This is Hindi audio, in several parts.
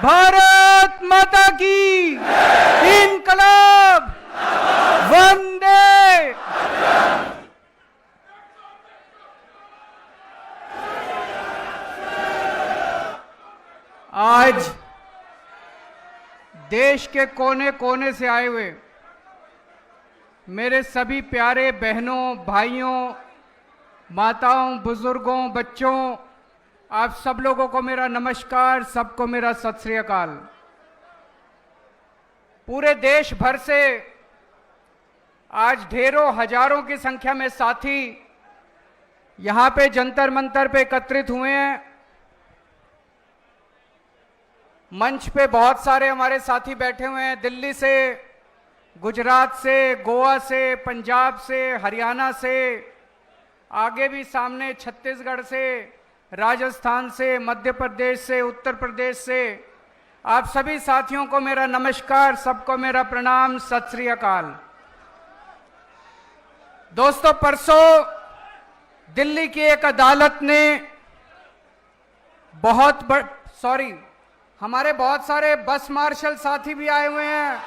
भारत माता की इनकलाब वंदे। आज देश के कोने कोने से आए हुए मेरे सभी प्यारे बहनों, भाइयों, माताओं, बुजुर्गों, बच्चों, आप सब लोगों को मेरा नमस्कार, सबको मेरा सत श्री अकाल। पूरे देश भर से आज ढेरों हजारों की संख्या में साथी यहां पे जंतर मंतर पे एकत्रित हुए हैं। मंच पे बहुत सारे हमारे साथी बैठे हुए हैं, दिल्ली से, गुजरात से, गोवा से, पंजाब से, हरियाणा से, आगे भी सामने छत्तीसगढ़ से, राजस्थान से, मध्य प्रदेश से, उत्तर प्रदेश से। आप सभी साथियों को मेरा नमस्कार, सबको मेरा प्रणाम, सत श्री अकाल। दोस्तों, परसों दिल्ली की एक अदालत ने हमारे बहुत सारे बस मार्शल साथी भी आए हुए हैं,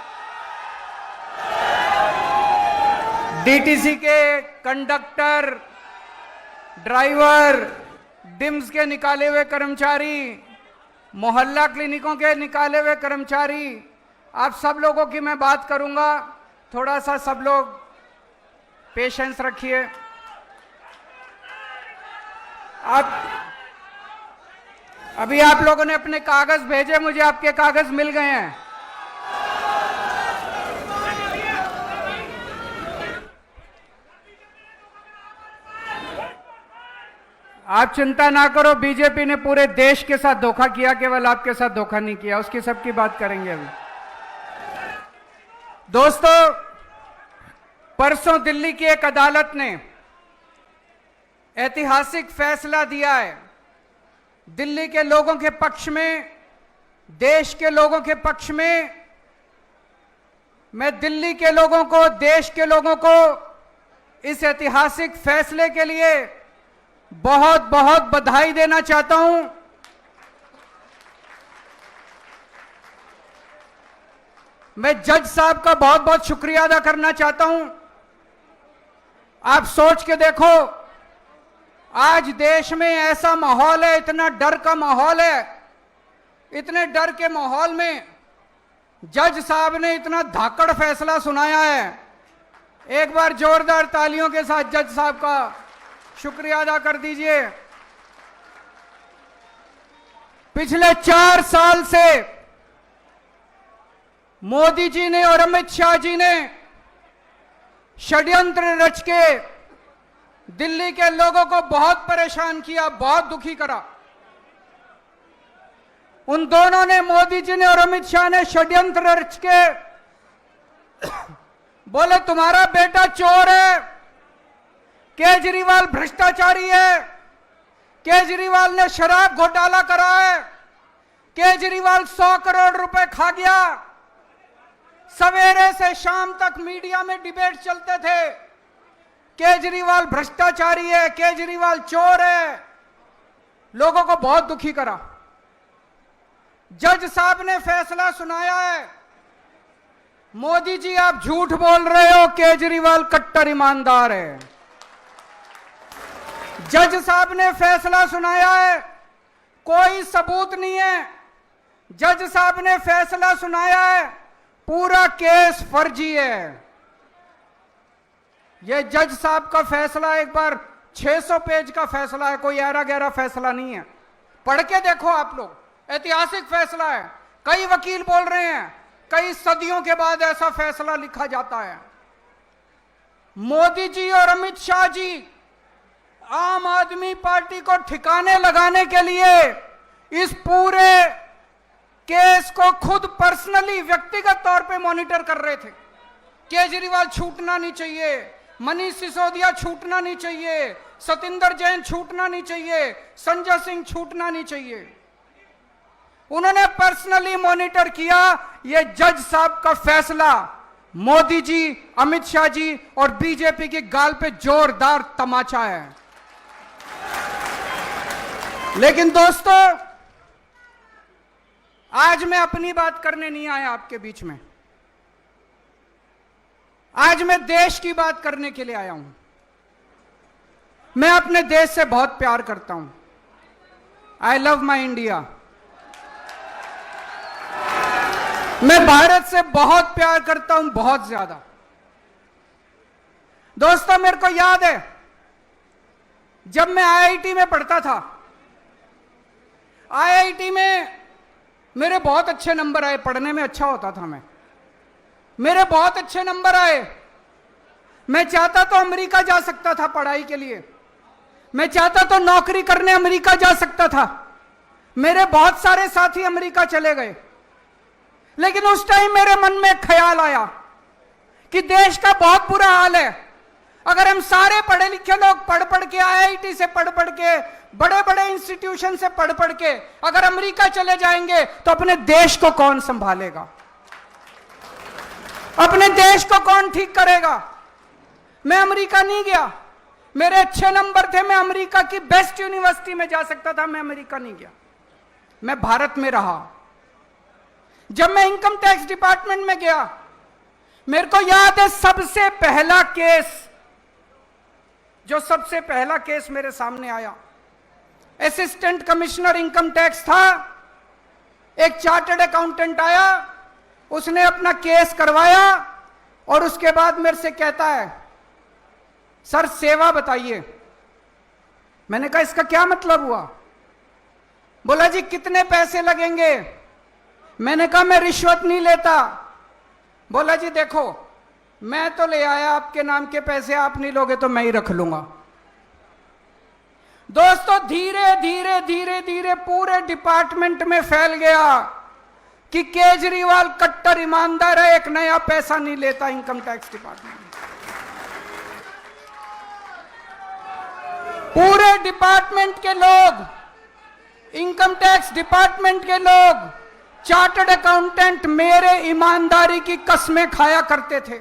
डीटीसी के कंडक्टर, ड्राइवर, डिम्स के निकाले हुए कर्मचारी, मोहल्ला क्लिनिकों के निकाले हुए कर्मचारी, आप सब लोगों की मैं बात करूंगा। थोड़ा सा सब लोग पेशेंस रखिए। अभी आप लोगों ने अपने कागज भेजे, मुझे आपके कागज मिल गए हैं। आप चिंता ना करो, बीजेपी ने पूरे देश के साथ धोखा किया, केवल आपके साथ धोखा नहीं किया। उसकी सबकी बात करेंगे अभी। दोस्तों, परसों दिल्ली की एक अदालत ने ऐतिहासिक फैसला दिया है। दिल्ली के लोगों के पक्ष में, देश के लोगों के पक्ष में। मैं दिल्ली के लोगों को, देश के लोगों को इस ऐतिहासिक फैसले के लिए बहुत बहुत बधाई देना चाहता हूं। मैं जज साहब का बहुत बहुत शुक्रिया अदा करना चाहता हूं। आप सोच के देखो, आज देश में ऐसा माहौल है, इतना डर का माहौल है, इतने डर के माहौल में जज साहब ने इतना धाकड़ फैसला सुनाया है। एक बार जोरदार तालियों के साथ जज साहब का शुक्रिया अदा कर दीजिए। पिछले 4 साल से मोदी जी ने और अमित शाह जी ने षड्यंत्र रच के दिल्ली के लोगों को बहुत परेशान किया, बहुत दुखी करा। उन दोनों ने, मोदी जी ने और अमित शाह ने षड्यंत्र रच के बोले तुम्हारा बेटा चोर है, केजरीवाल भ्रष्टाचारी है, केजरीवाल ने शराब घोटाला करा है, केजरीवाल 100 करोड़ रुपए खा गया। सवेरे से शाम तक मीडिया में डिबेट चलते थे, केजरीवाल भ्रष्टाचारी है, केजरीवाल चोर है। लोगों को बहुत दुखी करा। जज साहब ने फैसला सुनाया है, मोदी जी आप झूठ बोल रहे हो, केजरीवाल कट्टर ईमानदार है। जज साहब ने फैसला सुनाया है, कोई सबूत नहीं है। जज साहब ने फैसला सुनाया है, पूरा केस फर्जी है। यह जज साहब का फैसला एक बार 600 पेज का फैसला है, कोई ऐरा गहरा फैसला नहीं है। पढ़ के देखो आप लोग, ऐतिहासिक फैसला है। कई वकील बोल रहे हैं कई सदियों के बाद ऐसा फैसला लिखा जाता है। मोदी जी और अमित शाह जी आम आदमी पार्टी को ठिकाने लगाने के लिए इस पूरे केस को खुद पर्सनली, व्यक्तिगत तौर पे मॉनिटर कर रहे थे। केजरीवाल छूटना नहीं चाहिए, मनीष सिसोदिया छूटना नहीं चाहिए, सतिंदर जैन छूटना नहीं चाहिए, संजय सिंह छूटना नहीं चाहिए। उन्होंने पर्सनली मॉनिटर किया। यह जज साहब का फैसला मोदी जी, अमित शाह जी और बीजेपी की गाल पे जोरदार तमाचा है। लेकिन दोस्तों, आज मैं अपनी बात करने नहीं आया आपके बीच में, आज मैं देश की बात करने के लिए आया हूं। मैं अपने देश से बहुत प्यार करता हूं। I love my India. मैं भारत से बहुत प्यार करता हूं, बहुत ज्यादा। दोस्तों, मेरे को याद है जब मैं आईआईटी में पढ़ता था, आईआईटी में मेरे बहुत अच्छे नंबर आए, पढ़ने में अच्छा होता था मैं, मेरे बहुत अच्छे नंबर आए। मैं चाहता तो अमेरिका जा सकता था पढ़ाई के लिए, मैं चाहता तो नौकरी करने अमेरिका जा सकता था। मेरे बहुत सारे साथी अमेरिका चले गए, लेकिन उस टाइम मेरे मन में एक ख्याल आया कि देश का बहुत बुरा हाल है। अगर हम सारे पढ़े लिखे लोग पढ़ पढ़ के, आईआईटी से पढ़ पढ़ के, बड़े बड़े इंस्टीट्यूशन से पढ़ पढ़ के अगर अमेरिका चले जाएंगे तो अपने देश को कौन संभालेगा, अपने देश को कौन ठीक करेगा। मैं अमेरिका नहीं गया, मेरे अच्छे नंबर थे, मैं अमेरिका की बेस्ट यूनिवर्सिटी में जा सकता था, मैं अमेरिका नहीं गया, मैं भारत में रहा। जब मैं इनकम टैक्स डिपार्टमेंट में गया, मेरे को याद है सबसे पहला केस, जो सबसे पहला केस मेरे सामने आया, असिस्टेंट कमिश्नर इनकम टैक्स था, एक चार्टर्ड अकाउंटेंट आया, उसने अपना केस करवाया और उसके बाद मेरे से कहता है, सर सेवा बताइए। मैंने कहा इसका क्या मतलब हुआ? बोला जी कितने पैसे लगेंगे? मैंने कहा मैं रिश्वत नहीं लेता। बोला जी देखो, मैं तो ले आया आपके नाम के पैसे, आप नहीं लोगे तो मैं ही रख लूंगा। दोस्तों, धीरे धीरे धीरे धीरे पूरे डिपार्टमेंट में फैल गया कि केजरीवाल कट्टर ईमानदार है, एक नया पैसा नहीं लेता इनकम टैक्स डिपार्टमेंट। पूरे डिपार्टमेंट के लोग, इनकम टैक्स डिपार्टमेंट के लोग, चार्टर्ड अकाउंटेंट मेरे ईमानदारी की कस्में खाया करते थे।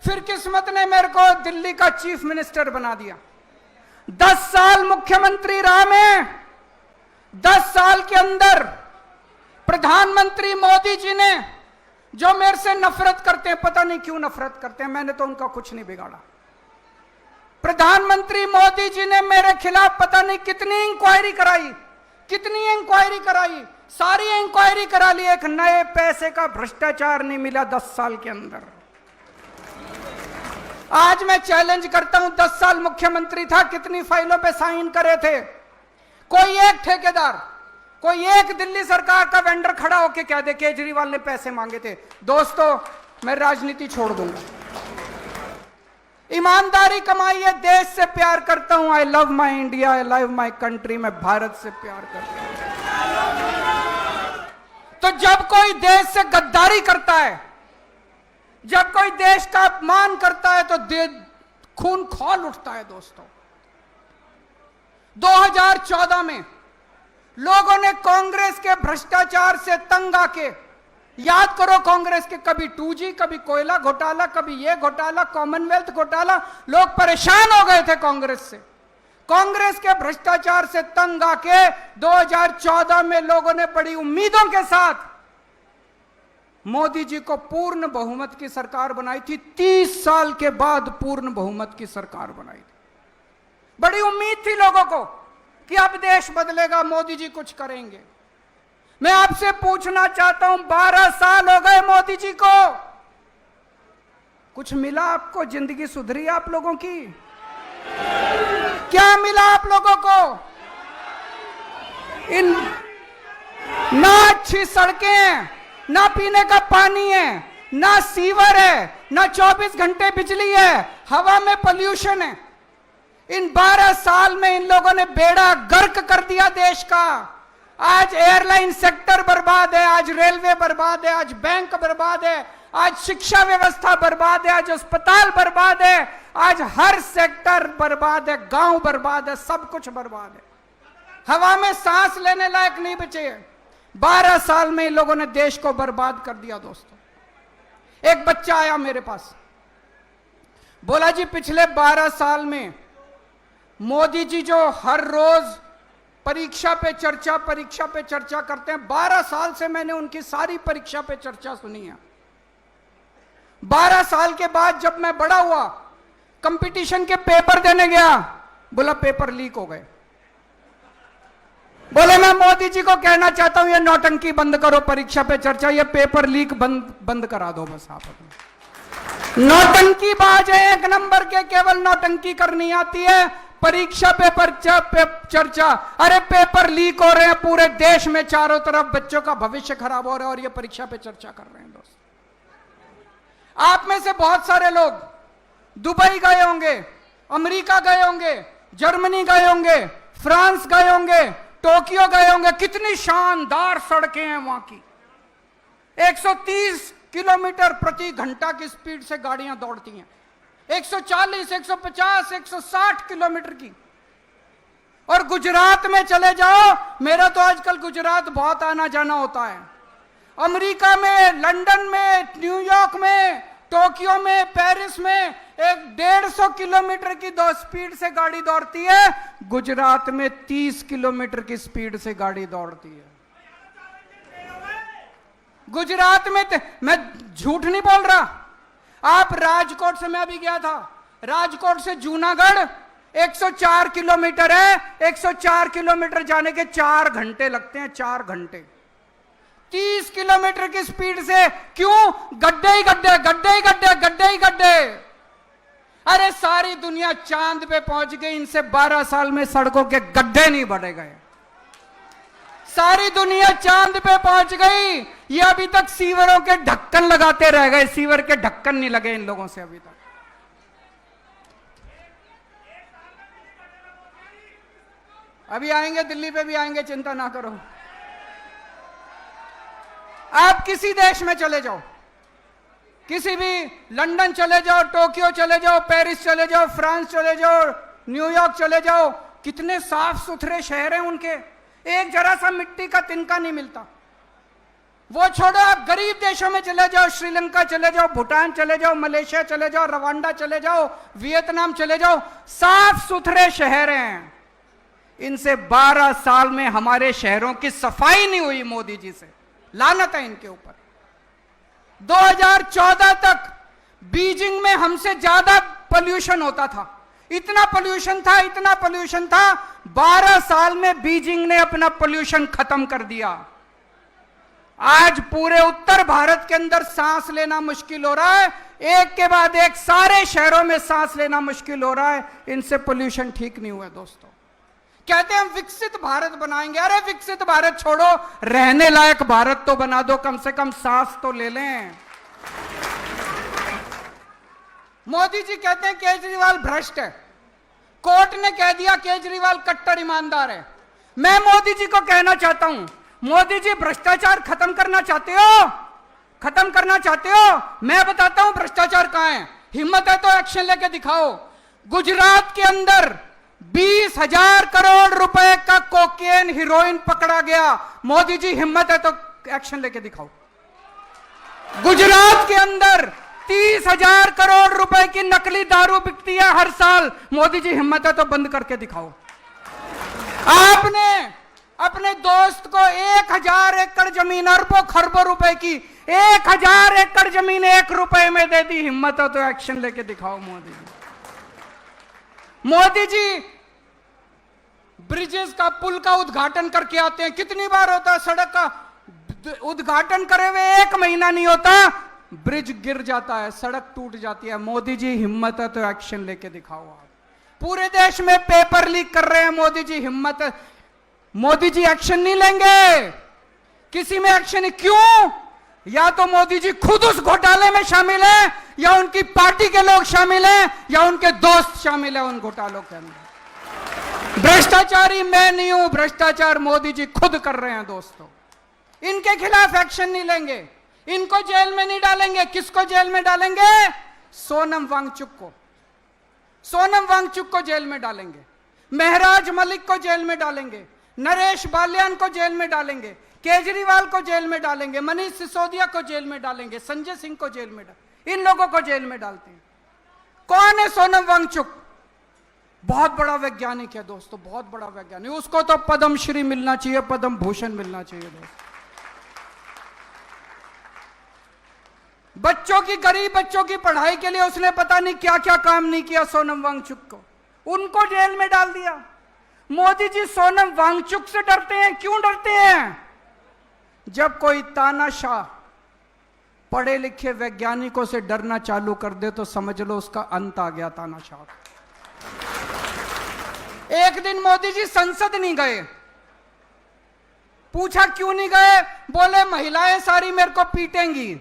फिर किस्मत ने मेरे को दिल्ली का चीफ मिनिस्टर बना दिया। 10 साल मुख्यमंत्री रहा मैं। 10 साल के अंदर प्रधानमंत्री मोदी जी ने, जो मेरे से नफरत करते हैं, पता नहीं क्यों नफरत करते हैं, मैंने तो उनका कुछ नहीं बिगाड़ा, प्रधानमंत्री मोदी जी ने मेरे खिलाफ पता नहीं कितनी इंक्वायरी कराई, कितनी इंक्वायरी कराई, सारी इंक्वायरी करा ली, एक नए पैसे का भ्रष्टाचार नहीं मिला 10 साल के अंदर। आज मैं चैलेंज करता हूं, 10 साल मुख्यमंत्री था, कितनी फाइलों पे साइन करे थे? कोई एक ठेकेदार, कोई एक दिल्ली सरकार का वेंडर खड़ा होके कह दे केजरीवाल ने पैसे मांगे थे। दोस्तों, मैं राजनीति छोड़ दूंगा, ईमानदारी कमाई है, देश से प्यार करता हूं। I love my India, I love my country. मैं भारत से प्यार करता हूं। तो जब कोई देश से गद्दारी करता है, जब कोई देश का अपमान करता है, तो खून खौल उठता है। दोस्तों, 2014 में लोगों ने कांग्रेस के भ्रष्टाचार से तंग आके, याद करो कांग्रेस के कभी 2G, कभी कोयला घोटाला, कभी ये घोटाला, कॉमनवेल्थ घोटाला, लोग परेशान हो गए थे कांग्रेस से। कांग्रेस के भ्रष्टाचार से तंग आके 2014 में लोगों ने बड़ी उम्मीदों के साथ मोदी जी को पूर्ण बहुमत की सरकार बनाई थी। 30 साल के बाद पूर्ण बहुमत की सरकार बनाई थी। बड़ी उम्मीद थी लोगों को कि अब देश बदलेगा, मोदी जी कुछ करेंगे। मैं आपसे पूछना चाहता हूं, 12 साल हो गए मोदी जी को, कुछ मिला आपको? जिंदगी सुधरी आप लोगों की? क्या मिला आप लोगों को? इन ना अच्छी सड़कें हैं, ना पीने का पानी है, ना सीवर है, ना 24 घंटे बिजली है, हवा में पोल्यूशन है। इन 12 साल में इन लोगों ने बेड़ा गर्क कर दिया देश का। आज एयरलाइन सेक्टर बर्बाद है, आज रेलवे बर्बाद है, आज बैंक बर्बाद है, आज शिक्षा व्यवस्था बर्बाद है, आज अस्पताल बर्बाद है, आज हर सेक्टर बर्बाद है, गांव बर्बाद है, सब कुछ बर्बाद है। हवा में सांस लेने लायक नहीं बचे। 12 साल में इन लोगों ने देश को बर्बाद कर दिया। दोस्तों, एक बच्चा आया मेरे पास, बोला जी पिछले 12 साल में मोदी जी जो हर रोज परीक्षा पे चर्चा करते हैं। 12 साल से मैंने उनकी सारी परीक्षा पे चर्चा सुनी है। 12 साल के बाद जब मैं बड़ा हुआ, कंपटीशन के पेपर देने गया, बोला पेपर लीक हो गए। बोले मैं मोदी जी को कहना चाहता हूं ये नौटंकी बंद करो, परीक्षा पे चर्चा, ये पेपर लीक बंद करा दो बस। आप नौटंकी बाज है, एक नंबर के, केवल नौटंकी करनी आती है। परीक्षा पेपर चर्चा, अरे पेपर लीक हो रहे हैं पूरे देश में, चारों तरफ बच्चों का भविष्य खराब हो रहा है और ये परीक्षा पे चर्चा कर रहे हैं। दोस्त, आप में से बहुत सारे लोग दुबई गए होंगे, अमेरिका गए होंगे, जर्मनी गए होंगे, फ्रांस गए होंगे, टोक्यो गए होंगे। कितनी शानदार सड़कें हैं वहां की। 130 किलोमीटर प्रति घंटा की स्पीड से गाड़ियां दौड़ती हैं, 140, 150, 160 किलोमीटर की। और गुजरात में चले जाओ, मेरा तो आजकल गुजरात बहुत आना जाना होता है। अमेरिका में, लंदन में, न्यूयॉर्क में, टोक्यो में, पेरिस में 150 किलोमीटर की स्पीड से गाड़ी दौड़ती है। गुजरात में 30 किलोमीटर की स्पीड से गाड़ी दौड़ती है। गुजरात में मैं झूठ नहीं बोल रहा। आप राजकोट से, मैं अभी गया था, राजकोट से जूनागढ़ 104 किलोमीटर है। 104 किलोमीटर जाने के 4 घंटे लगते हैं, 4 घंटे। 30 किलोमीटर की स्पीड से, क्यों? गड्ढे ही गड्ढे, गड्ढे ही गड्ढे, गड्ढे ही गड्ढे। अरे सारी दुनिया चांद पे पहुंच गई, इनसे 12 साल में सड़कों के गड्ढे नहीं भरे गए। सारी दुनिया चांद पे पहुंच गई, ये अभी तक सीवरों के ढक्कन लगाते रह गए। सीवर के ढक्कन नहीं लगे इन लोगों से अभी तक। अभी आएंगे, दिल्ली पे भी आएंगे, चिंता ना करो। आप किसी देश में चले जाओ, किसी भी, लंदन चले जाओ, टोक्यो चले जाओ, पेरिस चले जाओ, फ्रांस चले जाओ, न्यूयॉर्क चले जाओ, कितने साफ सुथरे शहर हैं उनके। एक जरा सा मिट्टी का तिनका नहीं मिलता। वो छोड़ो, आप गरीब देशों में चले जाओ, श्रीलंका चले जाओ, भूटान चले जाओ, मलेशिया चले जाओ, रवांडा चले जाओ, वियतनाम चले जाओ, साफ सुथरे शहर हैं। इनसे 12 साल में हमारे शहरों की सफाई नहीं हुई मोदी जी से। लानत है इनके ऊपर। 2014 तक बीजिंग में हमसे ज्यादा पोल्यूशन होता था। इतना पोल्यूशन था, इतना पोल्यूशन था। 12 साल में बीजिंग ने अपना पोल्यूशन खत्म कर दिया। आज पूरे उत्तर भारत के अंदर सांस लेना मुश्किल हो रहा है। एक के बाद एक सारे शहरों में सांस लेना मुश्किल हो रहा है। इनसे पोल्यूशन ठीक नहीं हुआ। दोस्तों, कहते हैं हम विकसित भारत बनाएंगे। अरे विकसित भारत छोड़ो, रहने लायक भारत तो बना दो, कम से कम सांस तो ले लें। मोदी जी कहते हैं केजरीवाल भ्रष्ट है। कोर्ट ने कह दिया केजरीवाल कट्टर ईमानदार है। मैं मोदी जी को कहना चाहता हूं, मोदी जी भ्रष्टाचार खत्म करना चाहते हो? खत्म करना चाहते हो? मैं बताता हूं भ्रष्टाचार कहां है। हिम्मत है तो एक्शन लेके दिखाओ। गुजरात के अंदर 20,000 करोड़ रुपए का कोकेन, हीरोइन पकड़ा गया। मोदी जी हिम्मत है तो एक्शन लेके दिखाओ। गुजरात के अंदर 30,000 करोड़ रुपए की नकली दारू बिकती है हर साल। मोदी जी हिम्मत है तो बंद करके दिखाओ। आपने अपने दोस्त को 1,000 एकड़ जमीन, अरबों खरबों रुपए की 1,000 एकड़ जमीन 1 रुपए में दे दी। हिम्मत है तो एक्शन लेके दिखाओ मोदी जी। मोदी जी ब्रिजेस का, पुल का उद्घाटन करके आते हैं। कितनी बार होता है सड़क का उद्घाटन करे हुए 1 महीना नहीं होता, ब्रिज गिर जाता है, सड़क टूट जाती है। मोदी जी हिम्मत है तो एक्शन लेके दिखाओ। आप पूरे देश में पेपर लीक कर रहे हैं, मोदी जी हिम्मत है, मोदी जी एक्शन नहीं लेंगे। किसी में एक्शन नहीं। क्यों? या तो मोदी जी खुद उस घोटाले में शामिल है, या उनकी पार्टी के लोग शामिल हैं, या उनके दोस्त शामिल है उन घोटालों के अंदर। भ्रष्टाचारी मैं नहीं हूं, भ्रष्टाचार मोदी जी खुद कर रहे हैं। दोस्तों, इनके खिलाफ एक्शन नहीं लेंगे, इनको जेल में नहीं डालेंगे। किसको जेल में डालेंगे? सोनम वांगचुक को। सोनम वांगचुक को जेल में डालेंगे, महराज मलिक को जेल में डालेंगे, नरेश बाल्यान को जेल में डालेंगे, केजरीवाल को जेल में डालेंगे, मनीष सिसोदिया को जेल में डालेंगे, संजय सिंह को जेल में डालेंगे। इन लोगों को जेल में डालते हैं। कौन है सोनम वांगचुक? बहुत बड़ा वैज्ञानिक है दोस्तों, बहुत बड़ा वैज्ञानिक। उसको तो पद्म श्री मिलना चाहिए, पद्म भूषण मिलना चाहिए दोस्तों। बच्चों की, गरीब बच्चों की पढ़ाई के लिए उसने पता नहीं क्या क्या काम नहीं किया सोनम वांगचुक को, उनको जेल में डाल दिया। मोदी जी सोनम वांगचुक से डरते हैं, क्यों डरते हैं? जब कोई तानाशाह पढ़े लिखे वैज्ञानिकों से डरना चालू कर दे तो समझ लो उसका अंत आ गया तानाशाह। एक दिन मोदी जी संसद नहीं गए, पूछा क्यों नहीं गए, बोले महिलाएं सारी मेरे को पीटेंगी।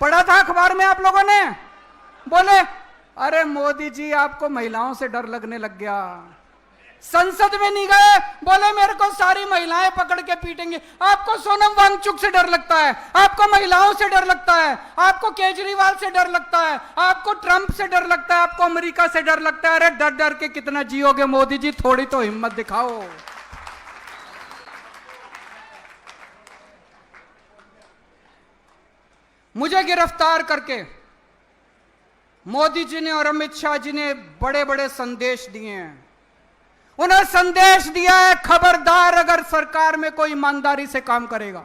पढ़ा था अखबार में आप लोगों ने? बोले अरे मोदी जी आपको महिलाओं से डर लगने लग गया। संसद में नहीं गए, बोले मेरे को सारी महिलाएं पकड़ के पीटेंगे। आपको सोनम वांगचुक से डर लगता है, आपको महिलाओं से डर लगता है, आपको केजरीवाल से डर लगता है, आपको ट्रंप से डर लगता है, आपको अमेरिका से डर लगता है। अरे डर डर के कितना जियोगे मोदी जी, थोड़ी तो हिम्मत दिखाओ। मुझे गिरफ्तार करके मोदी जी ने और अमित शाह जी ने बड़े बड़े संदेश दिए हैं। उन्हें संदेश दिया है, खबरदार अगर सरकार में कोई ईमानदारी से काम करेगा,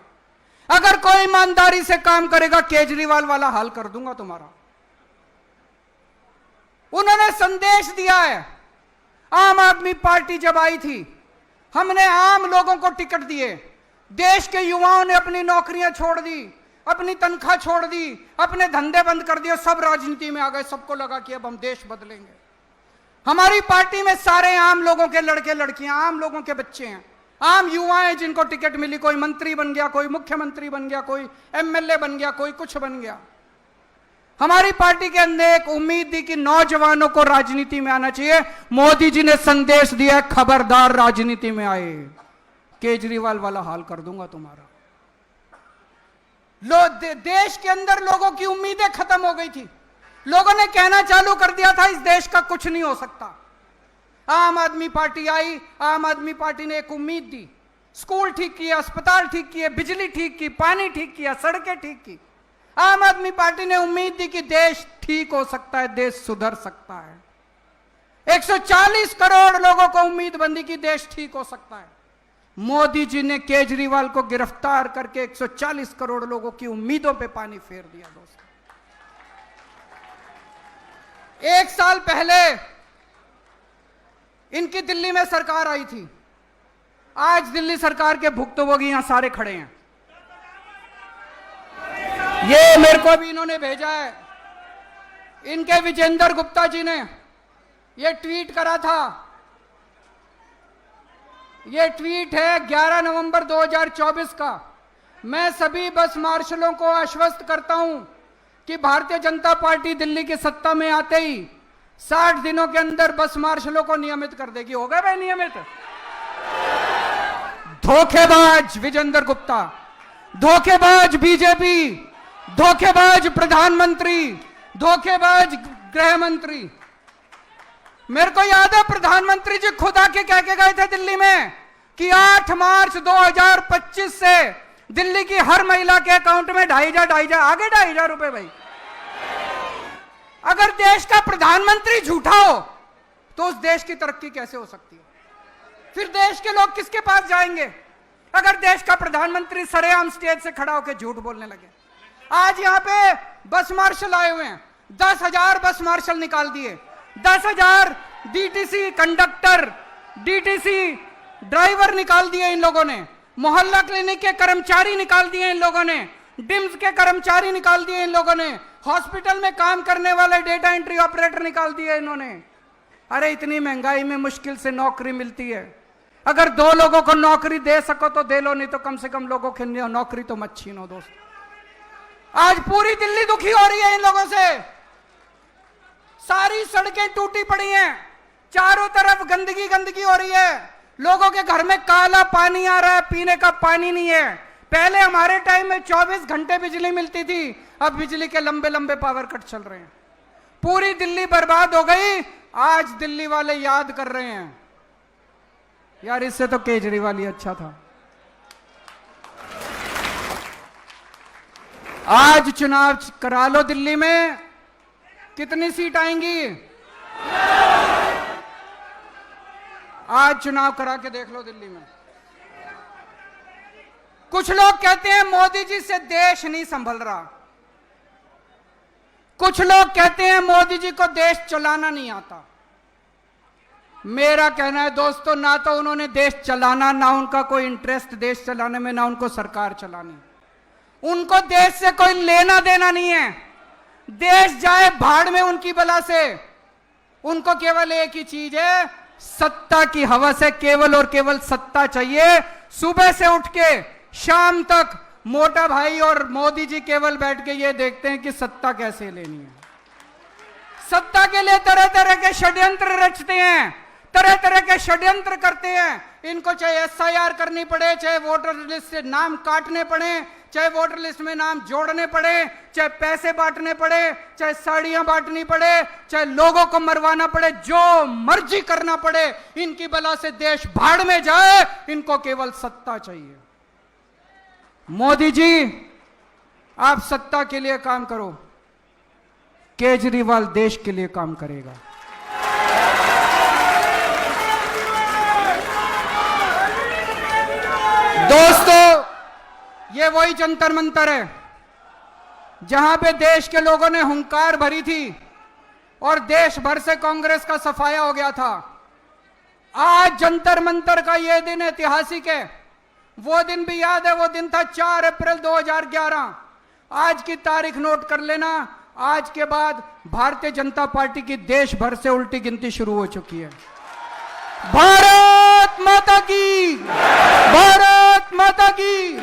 अगर कोई ईमानदारी से काम करेगा केजरीवाल वाला हाल कर दूंगा तुम्हारा। उन्होंने संदेश दिया है। आम आदमी पार्टी जब आई थी, हमने आम लोगों को टिकट दिए। देश के युवाओं ने अपनी नौकरियां छोड़ दी, अपनी तनख्वाह छोड़ दी, अपने धंधे बंद कर दिए, सब राजनीति में आ गए। सबको लगा कि अब हम देश बदलेंगे। हमारी पार्टी में सारे आम लोगों के लड़के लड़कियां, आम लोगों के बच्चे हैं, आम युवा हैं जिनको टिकट मिली। कोई मंत्री बन गया, कोई मुख्यमंत्री बन गया, कोई एमएलए बन गया, कोई कुछ बन गया। हमारी पार्टी के अंदर एक उम्मीद थी कि नौजवानों को राजनीति में आना चाहिए। मोदी जी ने संदेश दिया, खबरदार राजनीति में आए, केजरीवाल वाला हाल कर दूंगा तुम्हारा। देश के अंदर लोगों की उम्मीदें खत्म हो गई थी। लोगों ने कहना चालू कर दिया था इस देश का कुछ नहीं हो सकता। आम आदमी पार्टी आई, आम आदमी पार्टी ने एक उम्मीद दी। स्कूल ठीक किए, अस्पताल ठीक किए, बिजली ठीक की, पानी ठीक किया, सड़कें ठीक की। आम आदमी पार्टी ने उम्मीद दी कि देश ठीक हो सकता है, देश सुधर सकता है। 140 करोड़ लोगों को उम्मीद बंदी की देश ठीक हो सकता है। मोदी जी ने केजरीवाल को गिरफ्तार करके 140 करोड़ लोगों की उम्मीदों पे पानी फेर दिया दोस्तों। एक साल पहले इनकी दिल्ली में सरकार आई थी। आज दिल्ली सरकार के भुक्तभोगी यहां सारे खड़े हैं। ये मेरे को भी इन्होंने भेजा है, इनके विजेंद्र गुप्ता जी ने ये ट्वीट करा था। ये ट्वीट है 11 नवंबर 2024 का। मैं सभी बस मार्शलों को आश्वस्त करता हूं कि भारतीय जनता पार्टी दिल्ली की सत्ता में आते ही 60 दिनों के अंदर बस मार्शलों को नियमित कर देगी। होगा भाई नियमित? धोखेबाज विजेंद्र गुप्ता, धोखेबाज बीजेपी, धोखेबाज प्रधानमंत्री, धोखेबाज गृह मंत्री। मेरे को याद है प्रधानमंत्री जी खुद आके कह के गए थे दिल्ली में कि 8 मार्च 2025 से दिल्ली की हर महिला के अकाउंट में 2,500 आगे 2,500 रुपए। भाई अगर देश का प्रधानमंत्री झूठा हो तो उस देश की तरक्की कैसे हो सकती है? फिर देश के लोग किसके पास जाएंगे? अगर देश का प्रधानमंत्री सरेआम स्टेज से खड़ा होकर झूठ बोलने लगे। आज यहां पे बस मार्शल आए हुए हैं, 10,000 बस मार्शल निकाल दिए, 10,000 डीटीसी कंडक्टर, डीटीसी ड्राइवर निकाल दिए इन लोगों ने, मोहल्ला क्लिनिक के कर्मचारी निकाल दिए इन लोगों ने, डिम्स के कर्मचारी निकाल दिए इन लोगों ने, हॉस्पिटल में काम करने वाले डेटा एंट्री ऑपरेटर निकाल दिए इन्होंने। अरे इतनी महंगाई में मुश्किल से नौकरी मिलती है। अगर 2 लोगों को नौकरी दे सको तो दे लो, नहीं तो कम से कम लोगों की नौकरी तो मत छीनो दोस्त। आज पूरी दिल्ली दुखी हो रही है इन लोगों से। सारी सड़कें टूटी पड़ी हैं, चारों तरफ गंदगी गंदगी हो रही है। लोगों के घर में काला पानी आ रहा है, पीने का पानी नहीं है। पहले हमारे टाइम में 24 घंटे बिजली मिलती थी, अब बिजली के लंबे लंबे पावर कट चल रहे हैं। पूरी दिल्ली बर्बाद हो गई। आज दिल्ली वाले याद कर रहे हैं यार इससे तो केजरीवाल ही अच्छा था। आज चुनाव करा लो दिल्ली में, कितनी सीट आएंगी? आज चुनाव करा के देख लो दिल्ली में। कुछ लोग कहते हैं मोदी जी से देश नहीं संभल रहा, कुछ लोग कहते हैं मोदी जी को देश चलाना नहीं आता। मेरा कहना है दोस्तों, ना तो उन्होंने देश चलाना, ना उनका कोई इंटरेस्ट देश चलाने में, ना उनको सरकार चलानी। उनको देश से कोई लेना देना नहीं है। देश जाए भाड़ में उनकी बला से। उनको केवल एक ही चीज है, सत्ता की हवस है, केवल और केवल सत्ता चाहिए। सुबह से उठ के शाम तक मोटा भाई और मोदी जी केवल बैठ के ये देखते हैं कि सत्ता कैसे लेनी है। सत्ता के लिए तरह तरह के षड्यंत्र रचते हैं, तरह तरह के षड्यंत्र करते हैं। इनको चाहे एसआईआर करनी पड़े, चाहे वोटर लिस्ट से नाम काटने पड़े, चाहे वोटर लिस्ट में नाम जोड़ने पड़े, चाहे पैसे बांटने पड़े, चाहे साड़ियां बांटनी पड़े, चाहे लोगों को मरवाना पड़े, जो मर्जी करना पड़े, इनकी बला से देश भाड़ में जाए। इनको केवल सत्ता चाहिए। मोदी जी, आप सत्ता के लिए काम करो, केजरीवाल देश के लिए काम करेगा। दोस्तों, ये वही जंतर मंतर है जहां पे देश के लोगों ने हुंकार भरी थी और देश भर से कांग्रेस का सफाया हो गया था। आज जंतर मंतर का ये दिन ऐतिहासिक है। वो दिन भी याद है, वो दिन था 4 अप्रैल 2011। आज की तारीख नोट कर लेना। आज के बाद भारतीय जनता पार्टी की देश भर से उल्टी गिनती शुरू हो चुकी है। भारत माता की, भारत माता की।